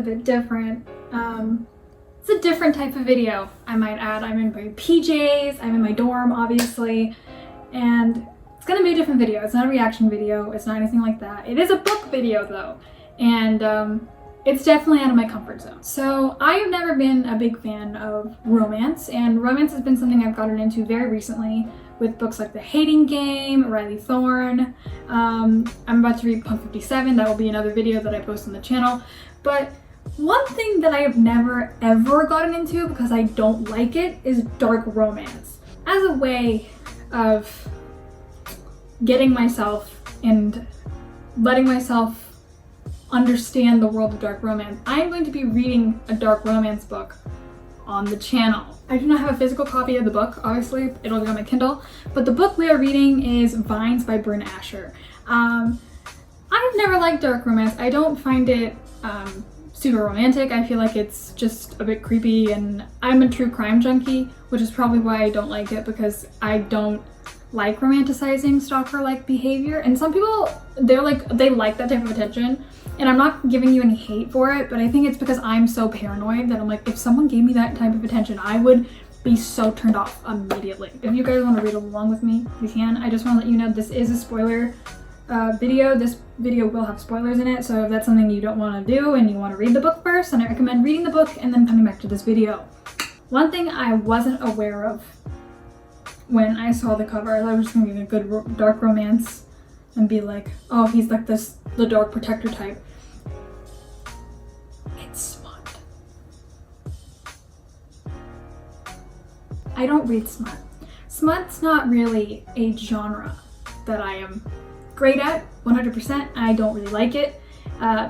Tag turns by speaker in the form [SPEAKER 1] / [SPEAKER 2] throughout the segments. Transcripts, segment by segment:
[SPEAKER 1] bit different. It's a different type of video, I might add. I'm in my PJs, I'm in my dorm, obviously, and it's gonna be a different video. It's not a reaction video, it's not anything like that. It is a book video though, and it's definitely out of my comfort zone. So I have never been a big fan of romance, and romance has been something I've gotten into very recently with books like The Hating Game, Riley Thorne. I'm about to read Punk 57, that will be another video that I post on the channel. But one thing that I have never ever gotten into because I don't like it is dark romance. As a way of getting myself and letting myself understand the world of dark romance, I am going to be reading a dark romance book on the channel. I do not have a physical copy of the book, obviously, it'll be on my Kindle, but the book we are reading is Vines by Brynne. I've never liked dark romance. I don't find it super romantic. I feel like it's just a bit creepy, and I'm a true crime junkie, which is probably why I don't like it, because I don't like romanticizing stalker-like behavior. And some people, they like that type of attention, and I'm not giving you any hate for it, but I think it's because I'm so paranoid that I'm like, if someone gave me that type of attention, I would be so turned off immediately. If you guys want to read along with me, you can. I just want to let you know this is a spoiler video. This video will have spoilers in it, so if that's something you don't want to do and you want to read the book first, then I recommend reading the book and then coming back to this video. One thing I wasn't aware of when I saw the cover, I was just gonna be a good dark romance and be like, oh, he's like the dark protector type. It's smut. I don't read smut. Smut's not really a genre that I am great at, 100%. I don't really like it,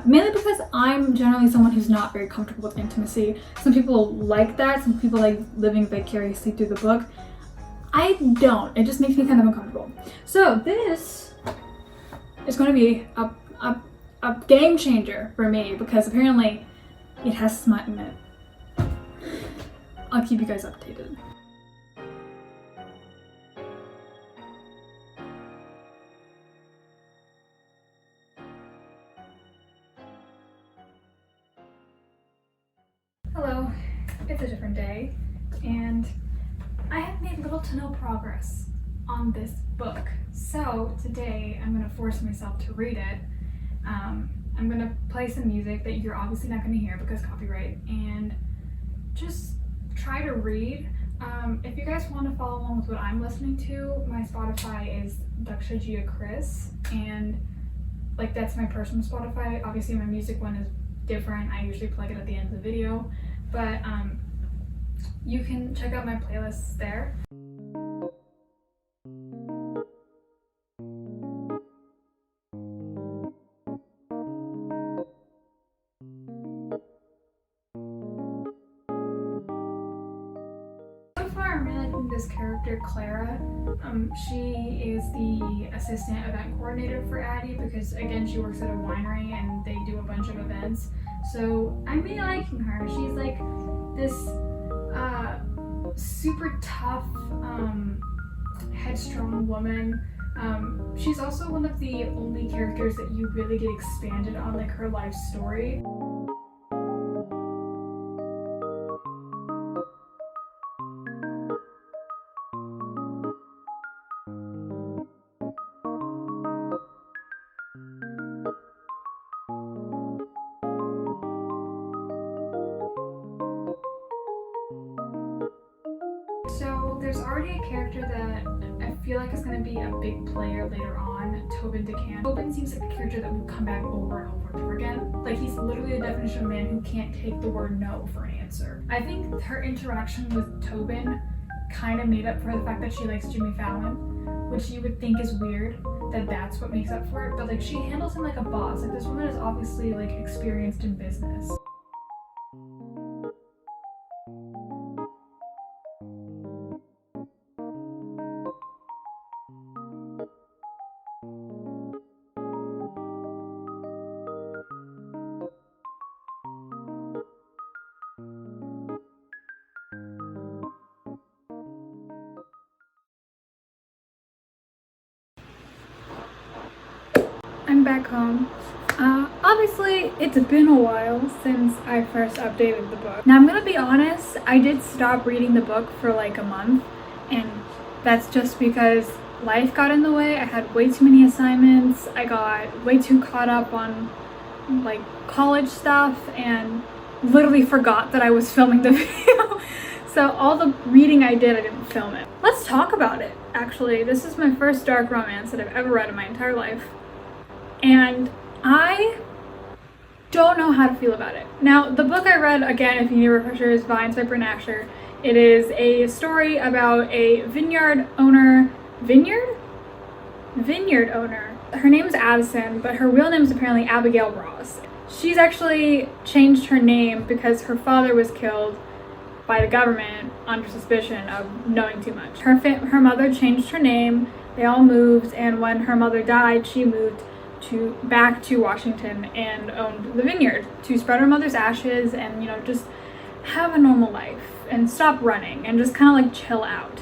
[SPEAKER 1] mainly because I'm generally someone who's not very comfortable with intimacy. Some people like that, some people like living vicariously through the book. I don't. It just makes me kind of uncomfortable. So this is going to be a game changer for me, because apparently it has smut in it. I'll keep you guys updated. Hello, it's a different day, and I have made little to no progress on this book. So today I'm going to force myself to read it. I'm going to play some music that you're obviously not going to hear because copyright, and just try to read. If you guys want to follow along with what I'm listening to, my Spotify is Dakshagia Chris, and like that's my personal Spotify. Obviously my music one is different. I usually plug it at the end of the video, but you can check out my playlists there. So far I'm really liking this character, Clara. She is the assistant event coordinator for Addie, because again she works at a winery and they do a bunch of events. So I'm really liking her. She's like this super tough, headstrong woman. She's also one of the only characters that you really get expanded on, like her life story. So there's already a character that I feel like is going to be a big player later on, Tobin DeCamp. Tobin seems like a character that will come back over and over and over again. Like, he's literally the definition of a man who can't take the word no for an answer. I think her interaction with Tobin kind of made up for the fact that she likes Jimmy Fallon, which you would think is weird, that that's what makes up for it, but like she handles him like a boss. Like, this woman is obviously like experienced in business. I'm back home. obviously it's been a while since I first updated the book. Now I'm gonna be honest, I did stop reading the book for like a month, and that's just because life got in the way. I had way too many assignments, I got way too caught up on like college stuff and literally forgot that I was filming the video. So all the reading I didn't film it. Let's talk about it, actually. This is my first dark romance that I've ever read in my entire life. And I don't know how to feel about it. Now, the book I read, again, if you need refreshers, Vines by Brynne. It is a story about a vineyard owner. Vineyard owner. Her name's Addison, but her real name is apparently Abigail Ross. She's actually changed her name because her father was killed by the government under suspicion of knowing too much. Her mother changed her name, they all moved, and when her mother died, she moved back to Washington and owned the vineyard to spread her mother's ashes and, you know, just have a normal life and stop running and just kind of like chill out.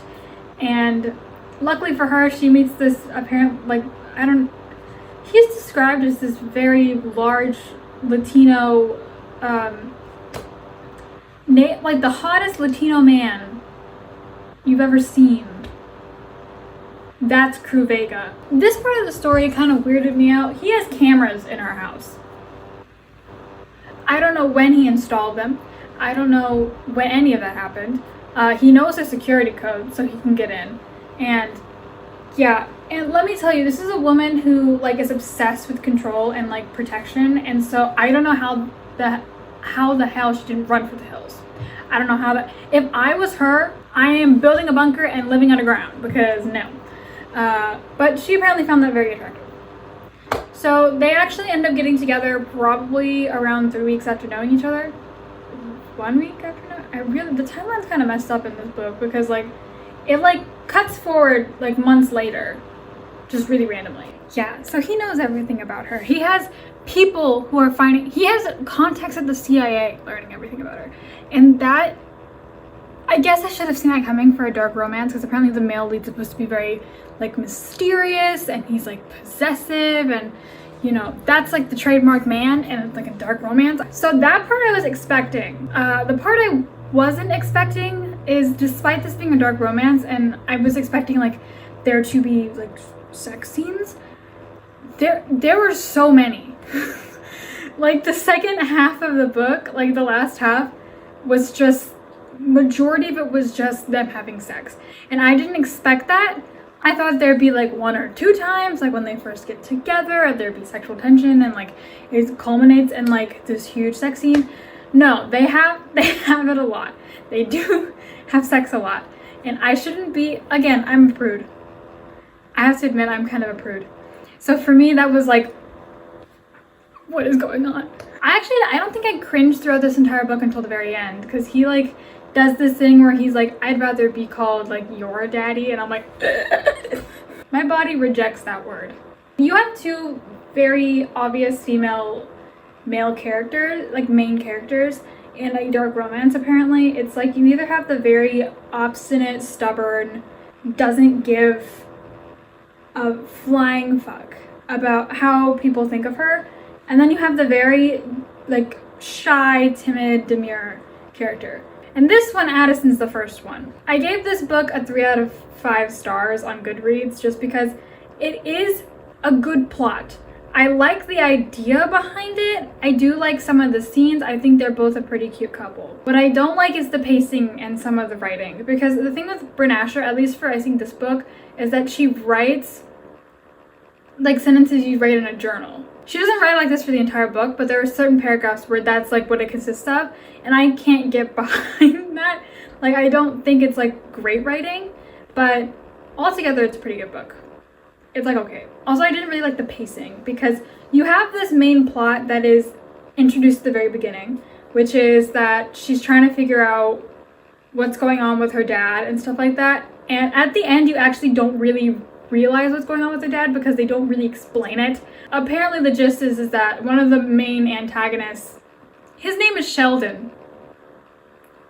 [SPEAKER 1] And luckily for her, she meets this he's described as this very large Latino, like the hottest Latino man you've ever seen. That's Crew Vega. This part of the story kind of weirded me out. He has cameras in our house. I don't know when he installed them. I don't know when any of that happened. He knows the security code so he can get in. And yeah, and let me tell you, this is a woman who like is obsessed with control and like protection, and so I don't know how the hell she didn't run for the hills. I don't know how that. If I was her, I am building a bunker and living underground, because no. But she apparently found that very attractive. So they actually end up getting together probably around 3 weeks after knowing each other. 1 week after knowing. The timeline's kind of messed up in this book because like it like cuts forward like months later, just really randomly. Yeah, so he knows everything about her. He has people who are finding, he has contacts at the CIA learning everything about her. And that, I guess I should have seen that coming for a dark romance, because apparently the male lead's supposed to be very like mysterious and he's like possessive, and you know, that's like the trademark man, and it's like a dark romance. So that part I was expecting. The part I wasn't expecting is, despite this being a dark romance and I was expecting like there to be like sex scenes, there were so many. Like the second half of the book, like the last half, was just, majority of it was just them having sex, and I didn't expect that. I thought there'd be like 1 or 2 times, like when they first get together, there'd be sexual tension and like it culminates in like this huge sex scene. No, they have it a lot. They do have sex a lot, and I shouldn't be, again, I'm a prude. I have to admit, I'm kind of a prude. So for me, that was like, what is going on? I don't think I cringed throughout this entire book until the very end, because he like does this thing where he's like, I'd rather be called like your daddy, and I'm like, my body rejects that word. You have 2 very obvious male characters, like main characters in a dark romance. Apparently it's like you either have the very obstinate, stubborn, doesn't give a flying fuck about how people think of her, and then you have the very like shy, timid, demure character. And this one, Addison's the first one. I gave this book a 3 out of 5 stars on Goodreads just because it is a good plot. I like the idea behind it. I do like some of the scenes. I think they're both a pretty cute couple. What I don't like is the pacing and some of the writing, because the thing with Brynne, at least for I think this book, is that she writes like sentences you write in a journal. She doesn't write like this for the entire book, but there are certain paragraphs where that's like what it consists of, and I can't get behind that. Like, I don't think it's like great writing, but altogether it's a pretty good book. It's like okay. Also, I didn't really like the pacing, because you have this main plot that is introduced at the very beginning, which is that she's trying to figure out what's going on with her dad and stuff like that, and at the end you actually don't really realize what's going on with her dad because they don't really explain it. Apparently the gist is that one of the main antagonists, his name is Sheldon.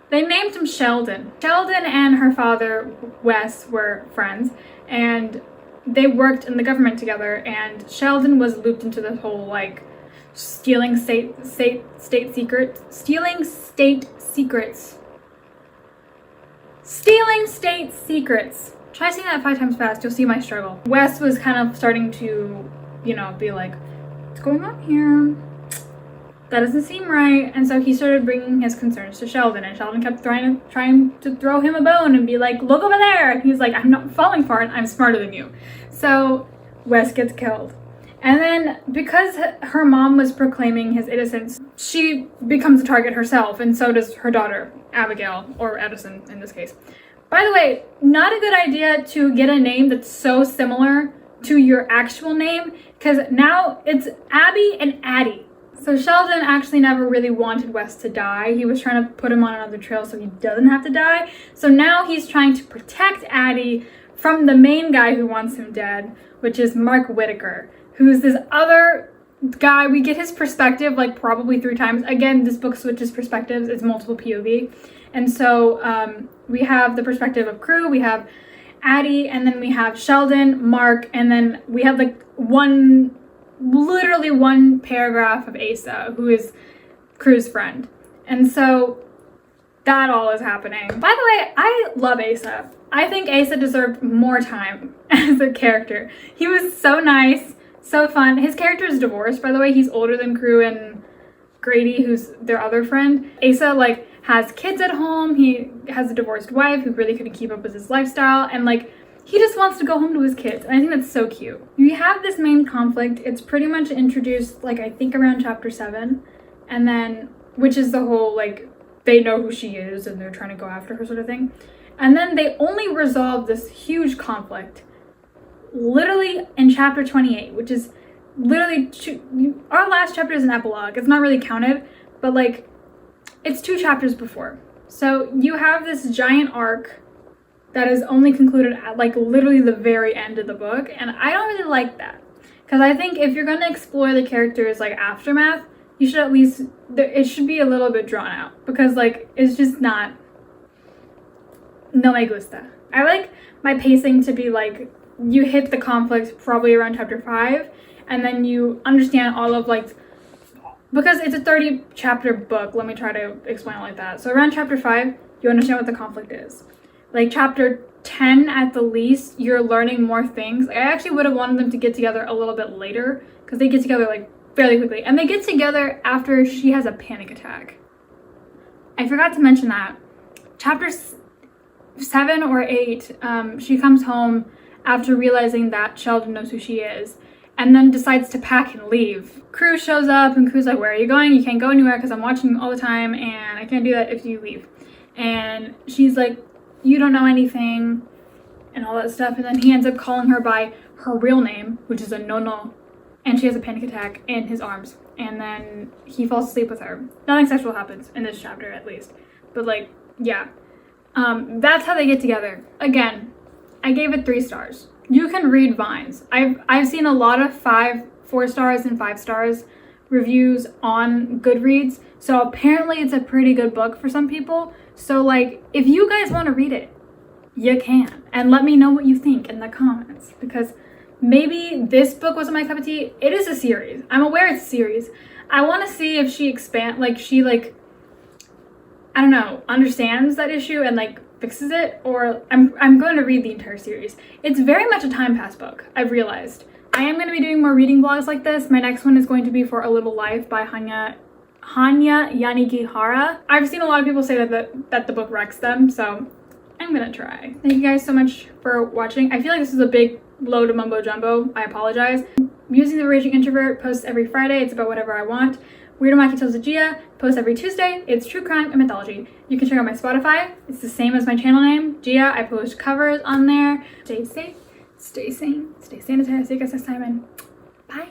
[SPEAKER 1] They named him Sheldon. Sheldon and her father, Wes, were friends, and they worked in the government together, and Sheldon was looped into this whole like stealing state secrets. Stealing state secrets. Try saying that 5 times fast, you'll see my struggle. Wes was kind of starting to, you know, be like, what's going on here? That doesn't seem right. And so he started bringing his concerns to Sheldon, and Sheldon kept trying to throw him a bone and be like, look over there. And he's like, I'm not falling for it, I'm smarter than you. So Wes gets killed. And then because her mom was proclaiming his innocence, she becomes a target herself, and so does her daughter, Abigail, or Edison in this case. By the way, not a good idea to get a name that's so similar to your actual name, because now it's Abby and Addie. So Sheldon actually never really wanted Wes to die. He was trying to put him on another trail so he doesn't have to die. So now he's trying to protect Addie from the main guy who wants him dead, which is Mark Whitaker, who's this other guy. We get his perspective like probably 3 times. Again, this book switches perspectives. It's multiple POV. And so we have the perspective of Crew, we have Addie, and then we have Sheldon, Mark, and then we have like literally one paragraph of Asa, who is Crew's friend. And so that all is happening. By the way, I love Asa. I think Asa deserved more time as a character. He was so nice, so fun. His character is divorced, by the way. He's older than Crew and Grady, who's their other friend. Asa like has kids at home. He has a divorced wife who really couldn't keep up with his lifestyle, and like he just wants to go home to his kids. And I think that's so cute. We have this main conflict. It's pretty much introduced like I think around chapter 7, and then which is the whole like they know who she is and they're trying to go after her sort of thing. And then they only resolve this huge conflict literally in chapter 28, which is literally our last chapter is an epilogue. It's not really counted, but like it's 2 chapters before. So you have this giant arc that is only concluded at like literally the very end of the book, and I don't really like that, because I think if you're going to explore the characters like aftermath, you should at least it should be a little bit drawn out, because like it's just not, no me gusta. I like my pacing to be like you hit the conflict probably around chapter 5, and then you understand all of like, because it's a 30 chapter book, let me try to explain it like that. So around chapter 5 you understand what the conflict is. Like chapter 10 at the least, you're learning more things. I actually would have wanted them to get together a little bit later, because they get together like fairly quickly, and they get together after she has a panic attack. I forgot to mention that. Chapter 7 or 8, she comes home after realizing that Sheldon knows who she is, and then decides to pack and leave. Crew shows up, and Crew's like, where are you going? You can't go anywhere because I'm watching you all the time, and I can't do that if you leave. And she's like, you don't know anything, and all that stuff. And then he ends up calling her by her real name, which is a no-no, and she has a panic attack in his arms, and then he falls asleep with her. Nothing sexual happens in this chapter, at least, but like, yeah, that's how they get together. Again, I gave it 3 stars. You can read Vines. I've seen a lot of 4 stars and 5 stars reviews on Goodreads, so apparently it's a pretty good book for some people. So like, if you guys want to read it, you can, and let me know what you think in the comments, because maybe this book wasn't my cup of tea. It is a series. I'm aware it's a series. I want to see if she I don't know, understands that issue and like fixes it, or I'm going to read the entire series. It's very much a time pass book, I've realized. I am going to be doing more reading vlogs like this. My next one is going to be For a Little Life by Hanya Yanagihara. I've seen a lot of people say that the book wrecks them, so I'm gonna try. Thank you guys so much for watching. I feel like this is a big load of mumbo jumbo. I apologize. Musings of a Raging Introvert posts every Friday. It's about whatever I want. Weirdomaki Tells of Gia posts every Tuesday. It's true crime and mythology. You can check out my Spotify. It's the same as my channel name, Gia. I post covers on there. Stay safe, stay sane, stay sanitized. See you guys next time, and bye.